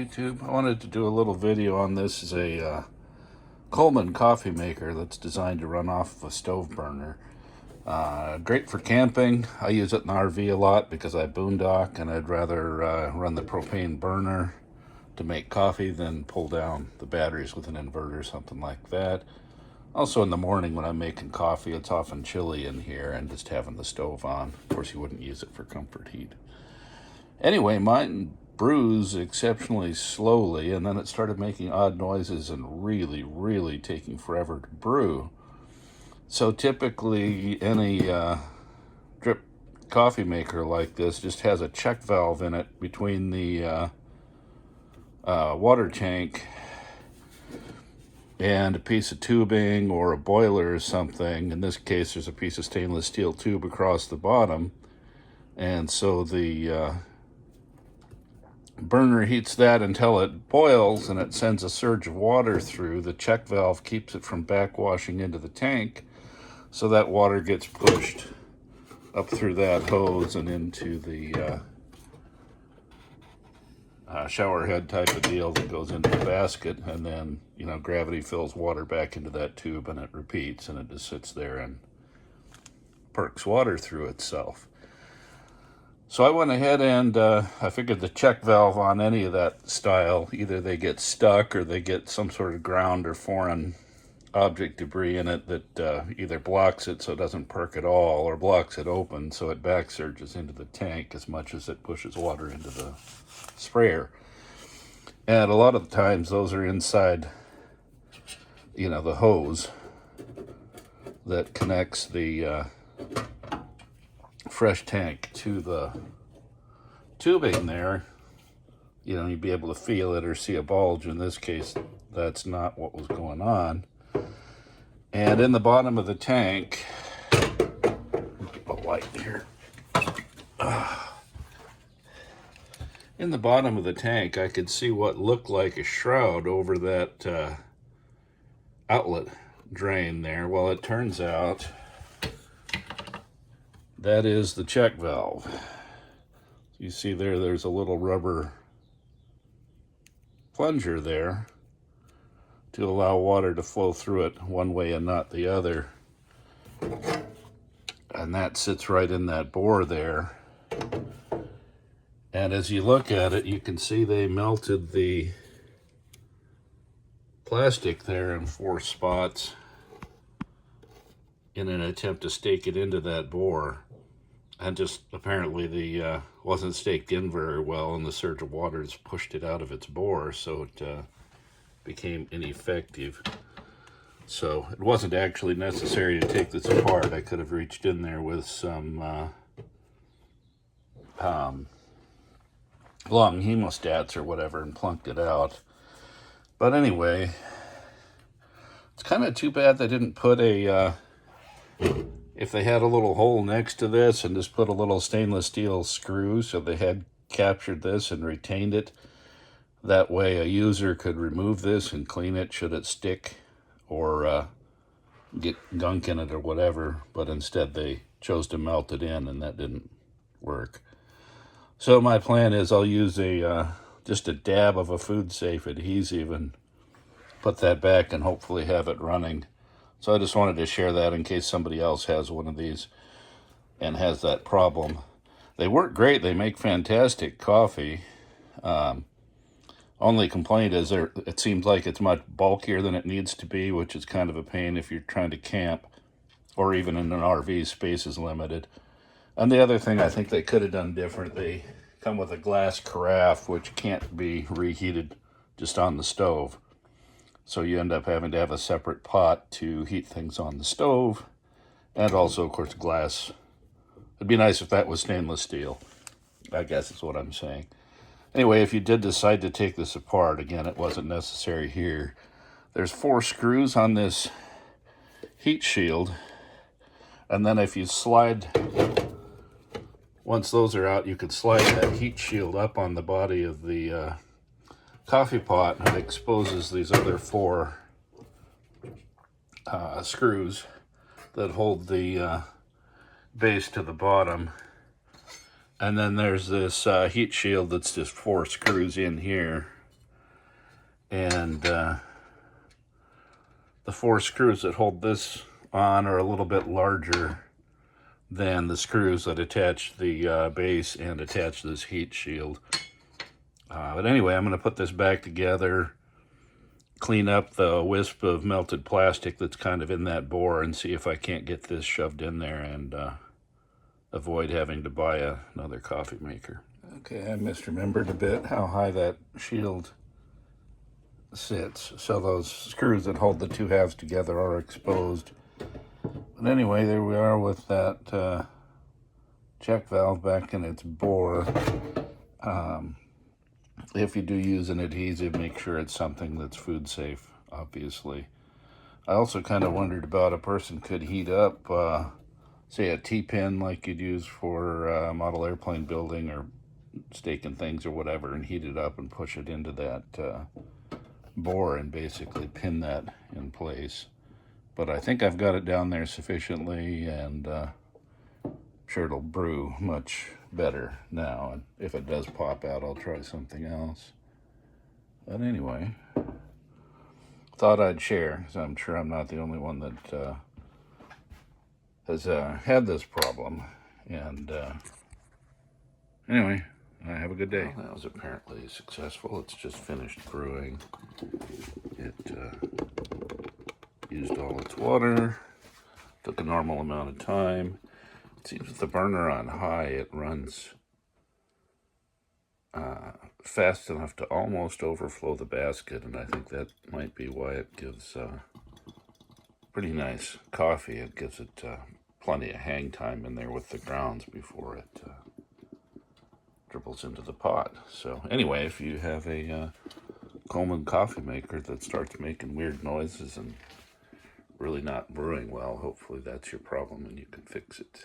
YouTube. I wanted to do a little video on this. Is a Colman coffee maker that's designed to run off of a stove burner. Great for camping. I use it in the RV a lot because I boondock and I'd rather run the propane burner to make coffee than pull down the batteries with an inverter or something like that. Also in the morning when I'm making coffee, it's often chilly in here, and just having the stove on. Of course, you wouldn't use it for comfort heat. Anyway, mine brews exceptionally slowly, and then it started making odd noises and really taking forever to brew. So typically any drip coffee maker like this just has a check valve in it between the water tank and a piece of tubing or a boiler or something. In this case, there's a piece of stainless steel tube across the bottom, and so the burner heats that until it boils, and it sends a surge of water through. The check valve keeps it from backwashing into the tank, so that water gets pushed up through that hose and into the shower head type of deal that goes into the basket, and then gravity fills water back into that tube, and it repeats, and it just sits there and perks water through itself. So I went ahead and I figured the check valve on any of that style, either they get stuck or they get some sort of ground or foreign object debris in it that either blocks it so it doesn't perk at all, or blocks it open so it back surges into the tank as much as it pushes water into the sprayer. And a lot of the times those are inside, the hose that connects the fresh tank to the tubing there. You'd be able to feel it or see a bulge. In this case, that's not what was going on. And in the bottom of the tank, get the light here. In the bottom of the tank, I could see what looked like a shroud over that outlet drain there. Well, it turns out that is the check valve. You see there's a little rubber plunger there to allow water to flow through it one way and not the other. And that sits right in that bore there. And as you look at it, you can see they melted the plastic there in 4 spots in an attempt to stake it into that bore. And just apparently the wasn't staked in very well, and the surge of water has pushed it out of its bore, so it became ineffective. So it wasn't actually necessary to take this apart. I could have reached in there with some long hemostats or whatever and plunked it out. But anyway, it's kind of too bad they didn't put a if they had a little hole next to this and just put a little stainless steel screw so they had captured this and retained it. That way a user could remove this and clean it should it stick or get gunk in it or whatever. But instead they chose to melt it in, and that didn't work. So my plan is I'll use just a dab of a food safe adhesive and put that back and hopefully have it running. So I just wanted to share that in case somebody else has one of these and has that problem. They work great. They make fantastic coffee. Only complaint is it seems like it's much bulkier than it needs to be, which is kind of a pain if you're trying to camp or even in an RV. Space is limited. And the other thing I think they could have done different, they come with a glass carafe, which can't be reheated just on the stove. So you end up having to have a separate pot to heat things on the stove. And also, of course, glass. It'd be nice if that was stainless steel, I guess is what I'm saying. Anyway, if you did decide to take this apart, again, it wasn't necessary here. There's 4 screws on this heat shield. And then if you slide, once those are out, you could slide that heat shield up on the body of the coffee pot, and it exposes these other 4 screws that hold the base to the bottom. And then there's this heat shield that's just 4 screws in here And the 4 screws that hold this on are a little bit larger than the screws that attach the base and attach this heat shield. But anyway, I'm going to put this back together, clean up the wisp of melted plastic that's kind of in that bore, and see if I can't get this shoved in there and avoid having to buy another coffee maker. Okay, I misremembered a bit how high that shield sits. So those screws that hold the 2 halves together are exposed. But anyway, there we are with that check valve back in its bore. If you do use an adhesive, make sure it's something that's food safe, obviously. I also kind of wondered about a person could heat up, say, a T-pin like you'd use for model airplane building or staking things or whatever, and heat it up and push it into that bore and basically pin that in place. But I think I've got it down there sufficiently, and I'm sure it'll brew much better now. And if it does pop out, I'll try something else. But anyway, thought I'd share, because I'm sure I'm not the only one that has had this problem. And anyway, have a good day. Well, that was apparently successful. It's just finished brewing. It used all its water, took a normal amount of time. It seems with the burner on high, it runs fast enough to almost overflow the basket, and I think that might be why it gives pretty nice coffee. It gives it plenty of hang time in there with the grounds before it dribbles into the pot. So anyway, if you have a Colman coffee maker that starts making weird noises and really not brewing well, hopefully that's your problem and you can fix it.